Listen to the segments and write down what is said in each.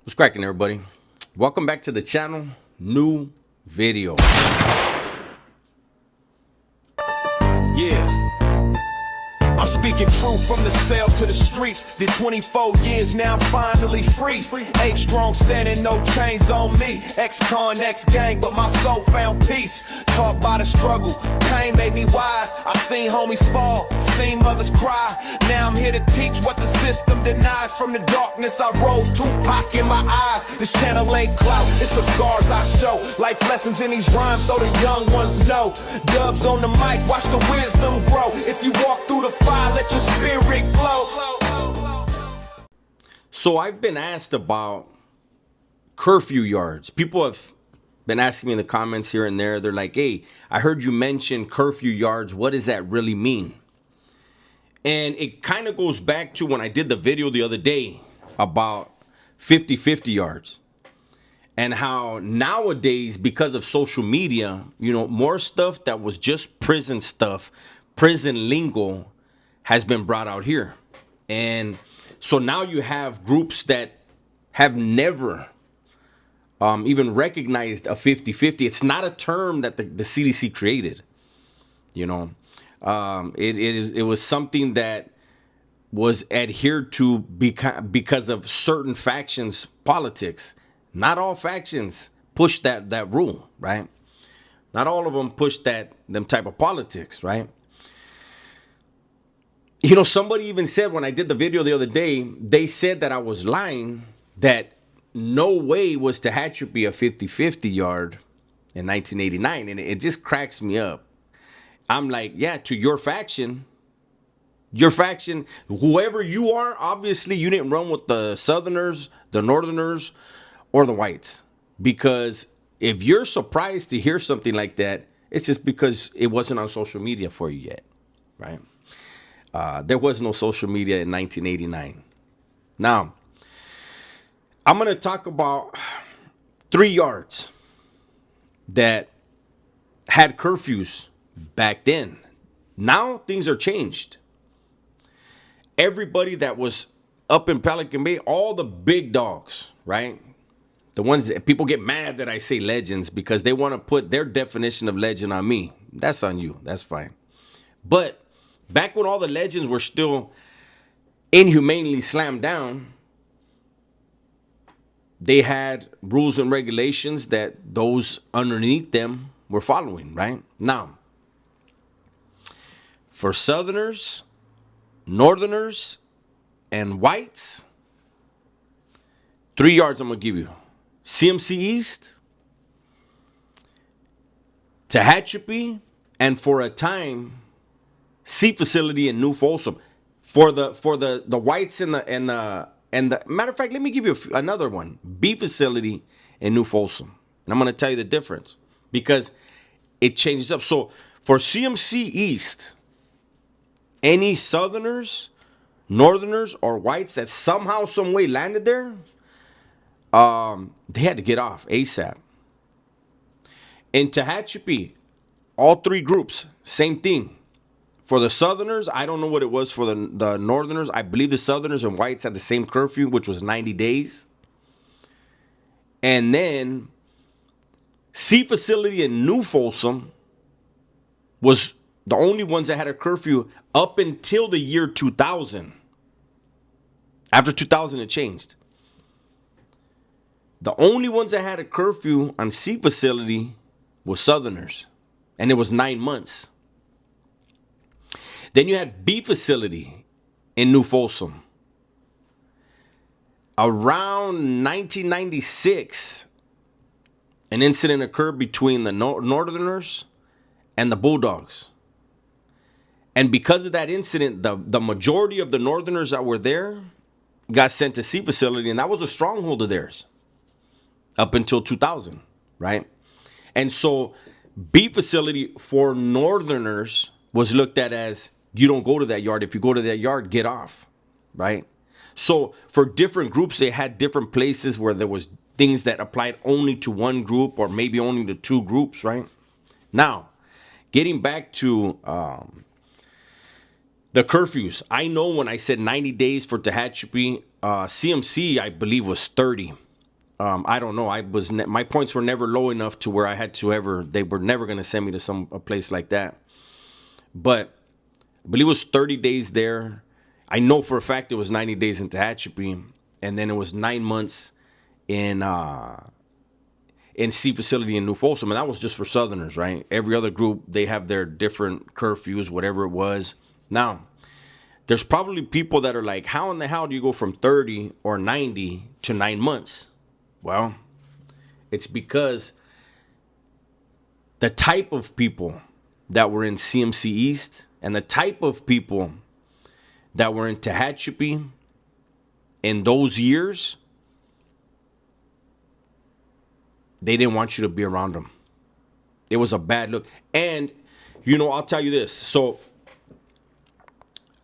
What's cracking, everybody? Welcome back to the channel. New video. Yeah. I'm speaking truth from the cell to the streets. Did 24 years, now I'm finally free. H strong standing, no chains on me. Ex-con, ex-gang, but my soul found peace. Taught by the struggle, pain made me wise. I seen homies fall, seen mothers cry. Now I'm here to teach what the system denies. From the darkness I rose, Tupac in my eyes. This channel ain't clout, it's the scars I show. Life lessons in these rhymes so the young ones know. Dubs on the mic, watch the wisdom grow. If you walk through the fire, let your spirit glow. So I've been asked about curfew yards. People have been asking me in the comments here and there. They're like, hey, I heard you mention curfew yards. What does that really mean? And it kind of goes back to when I did the video the other day about 50-50 yards. And how nowadays, because of social media, more stuff that was just prison stuff, prison lingo, has been brought out here. And so now you have groups that have never even recognized a 50-50. It's not a term that the CDC created. It was something that was adhered to because of certain factions' politics. Not all factions push that rule, right? Not all of them push them type of politics, right? Somebody even said when I did the video the other day, they said that I was lying, that no way was Tehachapi a 50-50 yard in 1989. And it just cracks me up. I'm like, yeah, to your faction, whoever you are, obviously you didn't run with the Southerners, the Northerners, or the whites. Because if you're surprised to hear something like that, it's just because it wasn't on social media for you yet, right? There was no social media in 1989. Now, I'm going to talk about 3 yards that had curfews back then. Now things are changed. Everybody that was up in Pelican Bay, all the big dogs, right? The ones that people get mad that I say legends because they want to put their definition of legend on me. That's on you. That's fine. But back when all the legends were still inhumanely slammed down, they had rules and regulations that those underneath them were following, right? Now, for Southerners, Northerners, and whites, 3 yards I'm going to give you. CMC East, Tehachapi, and for a time, C facility in New Folsom. For the whites and the matter of fact, let me give you another one. B facility in New Folsom. And I'm going to tell you the difference because it changes up. So for CMC East, any Southerners, Northerners, or whites that somehow, some way landed there, they had to get off ASAP. In Tehachapi, all 3 groups, same thing. For the Southerners, I don't know what it was for the Northerners. I believe the Southerners and whites had the same curfew, which was 90 days. And then C facility in New Folsom was the only ones that had a curfew up until the year 2000. After 2000, it changed. The only ones that had a curfew on C facility was Southerners. And it was 9 months. Then you had B facility in New Folsom. Around 1996, an incident occurred between the Northerners and the Bulldogs. And because of that incident, the majority of the Northerners that were there got sent to C facility, and that was a stronghold of theirs up until 2000, right? And so B facility for Northerners was looked at as, you don't go to that yard. If you go to that yard, get off, right? So for different groups, they had different places where there was things that applied only to one group or maybe only to 2 groups, right? Now, getting back to the curfews. I know when I said 90 days for Tehachapi, CMC, I believe, was 30. I don't know. My points were never low enough to where I had to ever. They were never going to send me to a place like that. But I believe it was 30 days there. I know for a fact it was 90 days in Tehachapi, and then it was 9 months in C facility in New Folsom, and that was just for Southerners, right? Every other group, they have their different curfews, whatever it was. Now, there's probably people that are like, how in the hell do you go from 30 or 90 to 9 months? Well, it's because the type of people that were in CMC East and the type of people that were in Tehachapi in those years, they didn't want you to be around them. It was a bad look. And, I'll tell you this. So,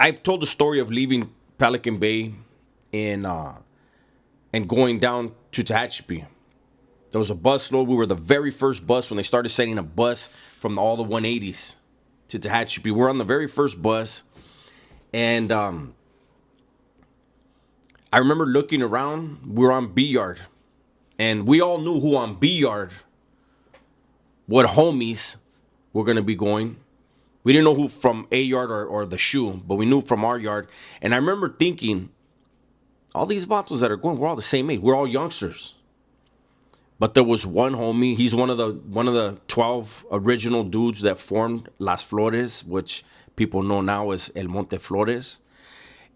I've told the story of leaving Pelican Bay and going down to Tehachapi. There was a bus load. We were the very first bus when they started sending a bus from all the 180s to Tehachapi. We're on the very first bus. And I remember looking around. We were on B Yard. And we all knew who on B Yard, what homies were going to be going. We didn't know who from A Yard or the shoe, but we knew from our yard. And I remember thinking, all these vatos that are going, we're all the same age. We're all youngsters. But there was one homie. He's one of the 12 original dudes that formed Las Flores, which people know now as El Monte Flores.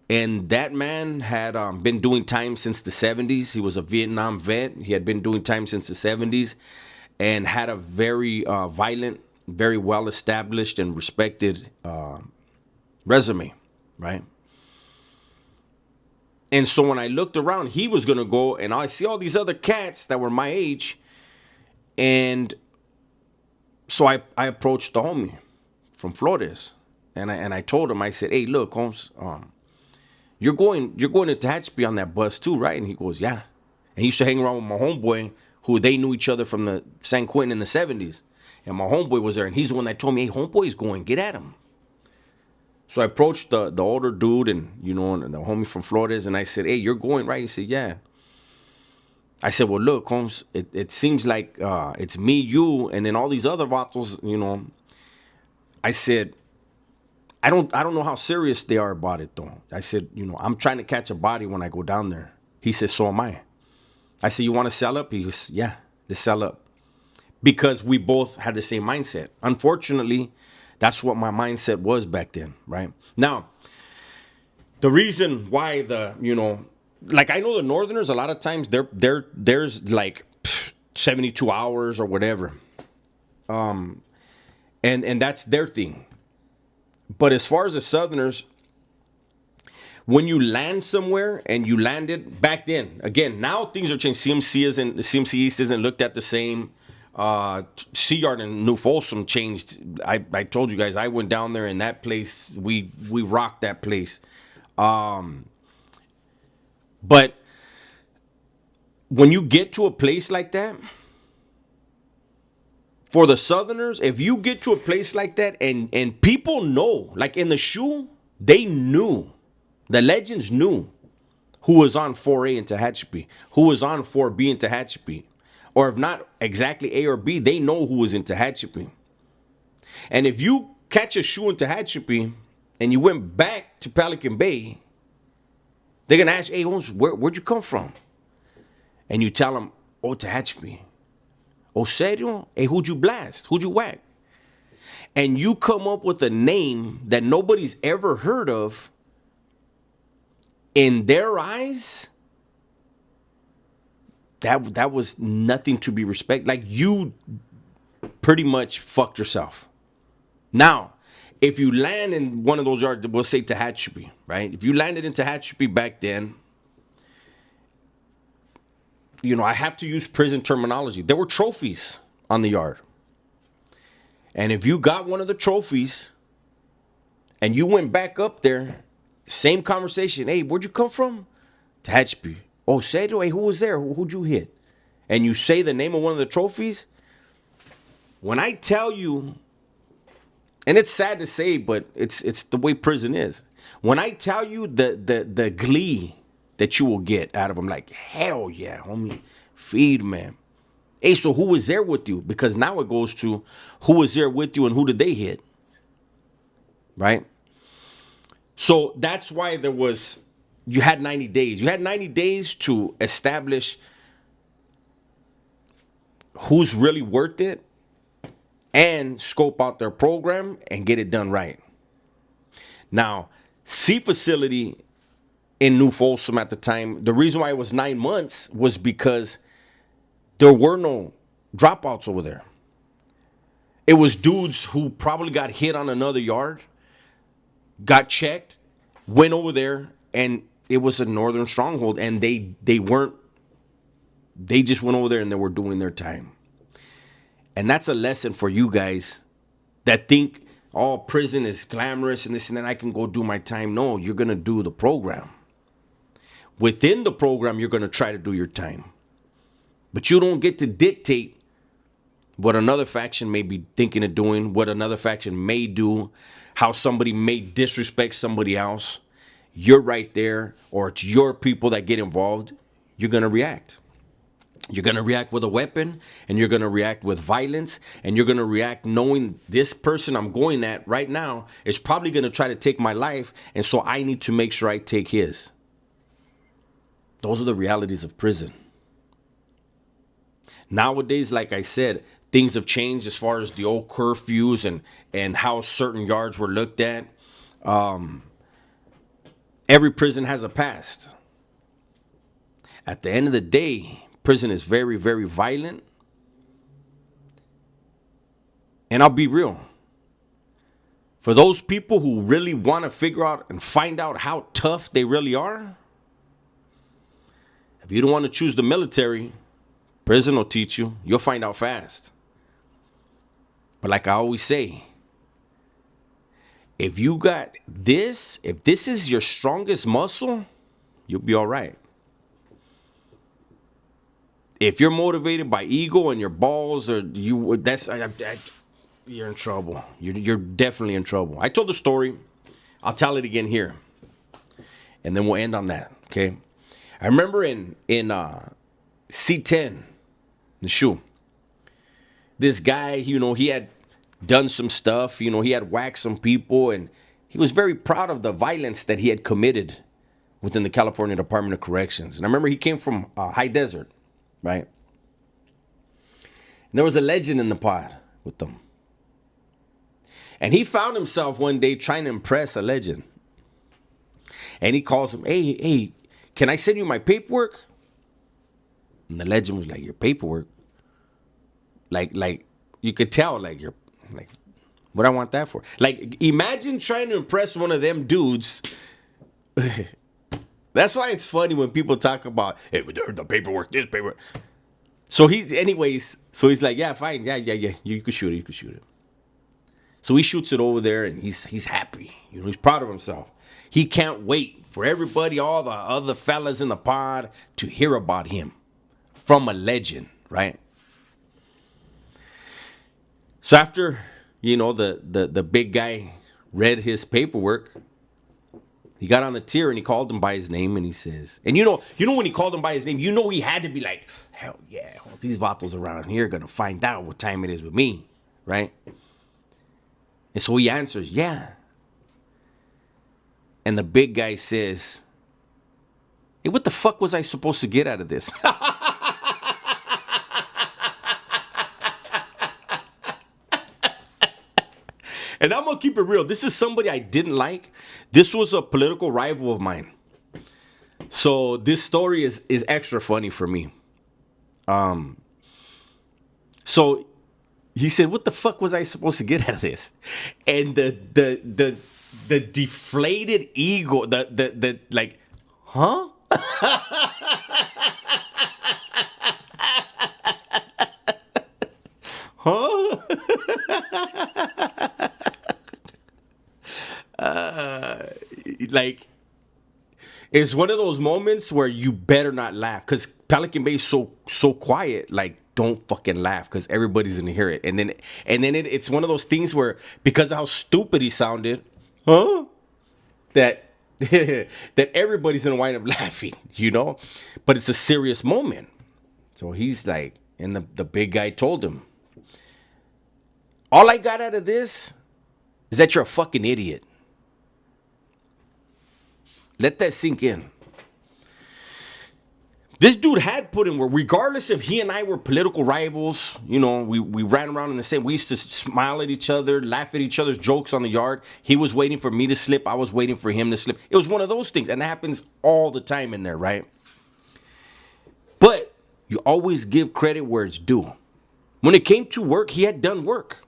And that man had been doing time since the 70s. He was a Vietnam vet. He had been doing time since the 70s and had a very violent, very well-established and respected resume, right? And so when I looked around, he was going to go, and I see all these other cats that were my age. And so I approached the homie from Flores. And I told him, I said, hey, look, Holmes, you're going to Tehachapi on that bus too, right? And he goes, yeah. And he used to hang around with my homeboy, who they knew each other from the San Quentin in the 70s. And my homeboy was there, and he's the one that told me, hey, homeboy's going, get at him. So I approached the older dude and, and the homie from Flores, and I said, hey, you're going, right? He said, yeah. I said, well, look, Holmes, it seems like it's me, you, and then all these other vatos, I said, I don't know how serious they are about it, though. I said, I'm trying to catch a body when I go down there. He said, so am I. I said, you want to sell up? He goes, yeah, let's sell up. Because we both had the same mindset. Unfortunately, that's what my mindset was back then, right? Now, the reason why I know the Northerners, a lot of times there's like 72 hours or whatever. And that's their thing. But as far as the Southerners, when you land somewhere and you landed back then, again, now things are changed. CMC East isn't looked at the same. C Yard in New Folsom changed. I told you guys, I went down there and that place, we rocked that place. But when you get to a place like that, for the Southerners, if you get to a place like that and people know, like in the shoe, they knew, the legends knew who was on 4A in Tehachapi, who was on 4B in Tehachapi. Or if not exactly A or B, they know who was in Tehachapi. And if you catch a shoe in Tehachapi and you went back to Pelican Bay, they're going to ask, hey, Holmes, where'd you come from? And you tell them, oh, Tehachapi. Oh, serio? Hey, who'd you blast? Who'd you whack? And you come up with a name that nobody's ever heard of. In their eyes, that was nothing to be respected. Like, you pretty much fucked yourself. Now, if you land in one of those yards, we'll say Tehachapi, right? If you landed in Tehachapi back then, I have to use prison terminology. There were trophies on the yard. And if you got one of the trophies and you went back up there, same conversation. Hey, where'd you come from? Tehachapi. Oh, serio? Hey, who was there? Who'd you hit? And you say the name of one of the trophies. When I tell you, and it's sad to say, but it's the way prison is. When I tell you the glee that you will get out of them. Like, hell yeah, homie, feed, man. Hey, so who was there with you? Because now it goes to who was there with you and who did they hit, right? So that's why you had 90 days. You had 90 days to establish who's really worth it and scope out their program and get it done right. Now, C facility in New Folsom at the time, the reason why it was 9 months was because there were no dropouts over there. It was dudes who probably got hit on another yard, got checked, went over there, and it was a northern stronghold, and they just went over there and they were doing their time. And that's a lesson for you guys that think, oh, prison is glamorous and this and that, I can go do my time. No, you're going to do the program. Within the program, you're going to try to do your time. But you don't get to dictate what another faction may be thinking of doing, what another faction may do, how somebody may disrespect somebody else. You're right there, or it's your people that get involved. You're going to react. You're going to react with a weapon, and you're going to react with violence, and you're going to react knowing this person I'm going at right now is probably going to try to take my life, and so I need to make sure I take his. Those are the realities of prison. Nowadays, like I said, things have changed as far as the old curfews and how certain yards were looked at. Every prison has a past. At the end of the day, prison is very, very violent. And I'll be real. For those people who really want to figure out and find out how tough they really are, if you don't want to choose the military, prison will teach you. You'll find out fast. But like I always say, if you got this, if this is your strongest muscle, you'll be all right. If you're motivated by ego and your balls, or you're in trouble. You're definitely in trouble. I told the story. I'll tell it again here, and then we'll end on that. Okay. I remember in C10, the shoe. This guy, he had done some stuff. He had whacked some people, and he was very proud of the violence that he had committed within the California Department of Corrections. And I remember he came from High Desert, right? And there was a legend in the pod with them. And he found himself one day trying to impress a legend. And he calls him, hey, can I send you my paperwork? And the legend was like, your paperwork? Like you could tell, you're like, what I want that for? Like, imagine trying to impress one of them dudes. That's why it's funny when people talk about, hey, the paperwork, this paperwork. So he's like, yeah, fine, yeah, you can shoot it. So he shoots it over there, and he's happy. He's proud of himself. He can't wait for everybody, all the other fellas in the pod, to hear about him from a legend, right? So after, the big guy read his paperwork, he got on the tier and he called him by his name, and he says, and when he called him by his name, he had to be like, hell yeah, all these vatos around here are gonna find out what time it is with me, right? And so he answers, yeah. And the big guy says, hey, what the fuck was I supposed to get out of this? And I'm going to keep it real. This is somebody I didn't like. This was a political rival of mine. So this story is extra funny for me. So he said, what the fuck was I supposed to get out of this? And the deflated ego, the like, huh? Huh? Like, it's one of those moments where you better not laugh, because Pelican Bay is so quiet. Like, don't fucking laugh, because everybody's gonna hear it. And then it's one of those things where, because of how stupid he sounded, huh? That that everybody's gonna wind up laughing, you know? But it's a serious moment. So he's like, and the big guy told him, all I got out of this is that you're a fucking idiot. Let that sink in. This dude had put in work, regardless if he and I were political rivals. You know, we ran around in the same. We used to smile at each other, laugh at each other's jokes on the yard. He was waiting for me to slip. I was waiting for him to slip. It was one of those things, and that happens all the time in there, right? But you always give credit where it's due. When it came to work, he had done work.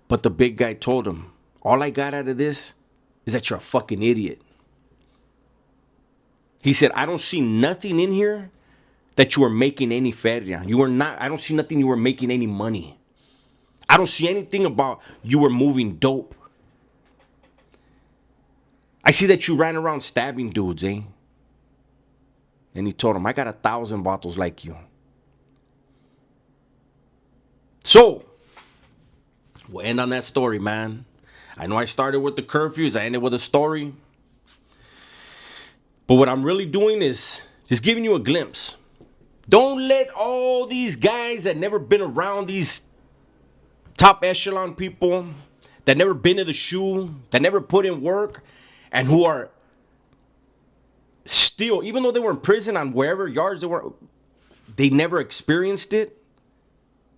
But the big guy told him, all I got out of this is that you're a fucking idiot. He said, I don't see nothing in here that you are making any feria. You are not, I don't see nothing you were making any money. I don't see anything about you were moving dope. I see that you ran around stabbing dudes, eh? And he told him, I got 1,000 bottles like you. So, we'll end on that story, man. I know I started with the curfews. I ended with a story. But what I'm really doing is just giving you a glimpse. Don't let all these guys that never been around these top echelon people, that never been to the shoe, that never put in work, and who are still, even though they were in prison on wherever yards they were, they never experienced it.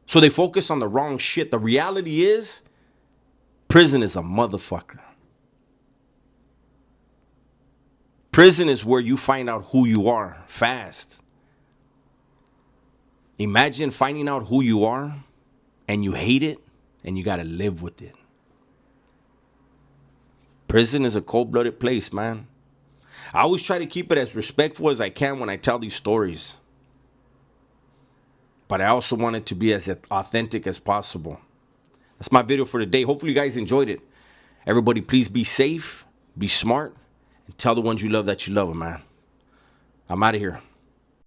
So they focus on the wrong shit. The reality is, prison is a motherfucker. Prison is where you find out who you are fast. Imagine finding out who you are and you hate it and you got to live with it. Prison is a cold-blooded place, man. I always try to keep it as respectful as I can when I tell these stories. But I also want it to be as authentic as possible. That's my video for today. Hopefully you guys enjoyed it. Everybody, please be safe, be smart, and tell the ones you love that you love them, man. I'm out of here.